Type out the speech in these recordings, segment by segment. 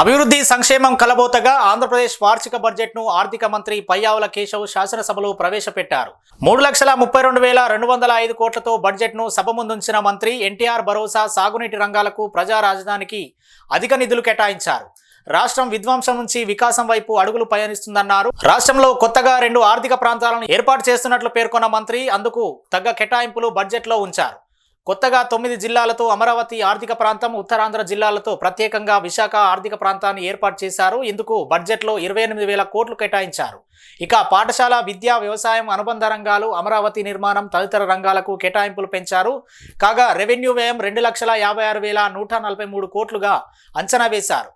అభివృద్ధి సంక్షేమం కలబోతగా ఆంధ్రప్రదేశ్ వార్షిక బడ్జెట్ను ఆర్థిక మంత్రి పయ్యావుల కేశవ్ శాసనసభలో ప్రవేశపెట్టారు. 3,32,205 కోట్లతో బడ్జెట్ను సభ ముందుంచిన మంత్రి ఎన్టీఆర్ భరోసా, సాగునీటి రంగాలకు, ప్రజా రాజధానికి అధిక నిధులు కేటాయించారు. రాష్ట్రం విధ్వంసం నుంచి వికాసం వైపు అడుగులు పయనిస్తుందన్నారు. రాష్ట్రంలో కొత్తగా 2 ఆర్థిక ప్రాంతాలను ఏర్పాటు చేస్తున్నట్లు పేర్కొన్న మంత్రి అందుకు తగ్గ కేటాయింపులు బడ్జెట్లో ఉంచారు. కొత్తగా 9 జిల్లాలతో అమరావతి ఆర్థిక ప్రాంతం, ఉత్తరాంధ్ర జిల్లాలతో ప్రత్యేకంగా విశాఖ ఆర్థిక ప్రాంతాన్ని ఏర్పాటు చేశారు. ఇందుకు బడ్జెట్లో 28,000 కోట్లు కేటాయించారు. ఇక పాఠశాల, విద్య, వ్యవసాయం, అనుబంధ రంగాలు, అమరావతి నిర్మాణం తదితర రంగాలకు కేటాయింపులు పెంచారు. కాగా రెవెన్యూ వ్యయం 2,56,143 కోట్లుగా అంచనా వేశారు.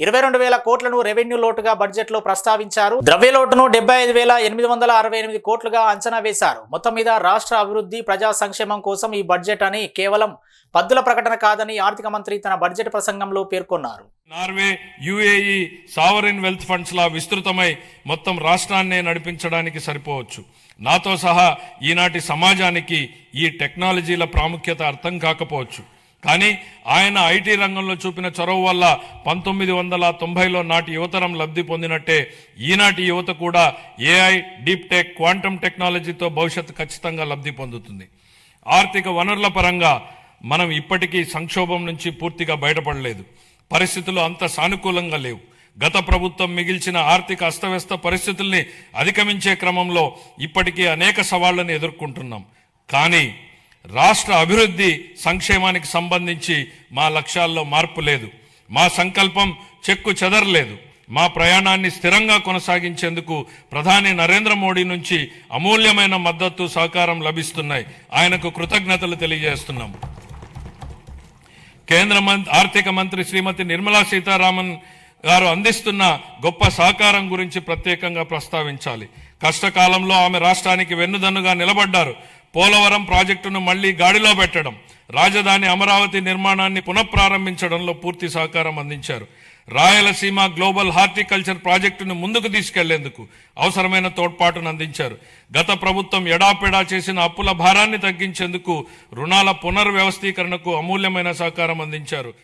22,000 కోట్లను రెవెన్యూ లోటుగా బడ్జెట్లో ప్రస్తావించారు. ద్రవ్యలోటును 75,868 కోట్లుగా అంచనా వేశారు. మొత్తం మీద రాష్ట్ర అభివృద్ధి, ప్రజా సంక్షేమం కోసం ఈ బడ్జెట్ అని కేవలం పద్దుల ప్రకటన కాదని ఆర్థిక మంత్రి తన బడ్జెట్ ప్రసంగంలో పేర్కొన్నారు. Norway, UAE sovereign wealth funds లా విస్తృతమై మొత్తం రాష్ట్రాన్నే నడిపించడానికి సరిపోవచ్చు. నాతో సహా ఈనాటి సమాజానికి ఈ టెక్నాలజీల ప్రాముఖ్యత అర్థం కాకపోవచ్చు. కానీ ఆయన ఐటీ రంగంలో చూపిన చొరవ వల్ల 1990లో నాటి యువతరం లబ్ధి పొందినట్టే ఈనాటి యువత కూడా ఏఐ, డీప్ టెక్, క్వాంటమ్ టెక్నాలజీతో భవిష్యత్తు ఖచ్చితంగా లబ్ధి పొందుతుంది. ఆర్థిక వనరుల పరంగా మనం ఇప్పటికీ సంక్షోభం నుంచి పూర్తిగా బయటపడలేదు. పరిస్థితులు అంత సానుకూలంగా లేవు. గత ప్రభుత్వం మిగిల్చిన ఆర్థిక అస్తవ్యస్త పరిస్థితుల్ని అధిగమించే క్రమంలో ఇప్పటికీ అనేక సవాళ్లను ఎదుర్కొంటున్నాం. కానీ రాష్ట్ర అభివృద్ధి, సంక్షేమానికి సంబంధించి మా లక్ష్యాల్లో మార్పు లేదు. మా సంకల్పం చెక్కు చెదరలేదు. మా ప్రయాణాన్ని స్థిరంగా కొనసాగించేందుకు ప్రధాని నరేంద్ర మోడీ నుంచి అమూల్యమైన మద్దతు, సహకారం లభిస్తున్నాయి. ఆయనకు కృతజ్ఞతలు తెలియజేస్తున్నాం. కేంద్ర ఆర్థిక మంత్రి శ్రీమతి నిర్మలా సీతారామన్ గారు అందిస్తున్న గొప్ప సహకారం గురించి ప్రత్యేకంగా ప్రస్తావించాలి. కష్టకాలంలో ఆమె రాష్ట్రానికి వెన్నుదన్నుగా నిలబడ్డారు. పోలవరం ప్రాజెక్టును మళ్లీ గాడిలో పెట్టడం, రాజధాని అమరావతి నిర్మాణాన్ని పునఃప్రారంభించడంలో పూర్తి సహకారం అందించారు. రాయలసీమ గ్లోబల్ హార్టికల్చర్ ప్రాజెక్టును ముందుకు తీసుకెళ్లేందుకు అవసరమైన తోడ్పాటును అందించారు. గత ప్రభుత్వం ఎడాపెడా చేసిన అప్పుల భారాన్ని తగ్గించేందుకు రుణాల పునర్వ్యవస్థీకరణకు అమూల్యమైన సహకారం అందించారు.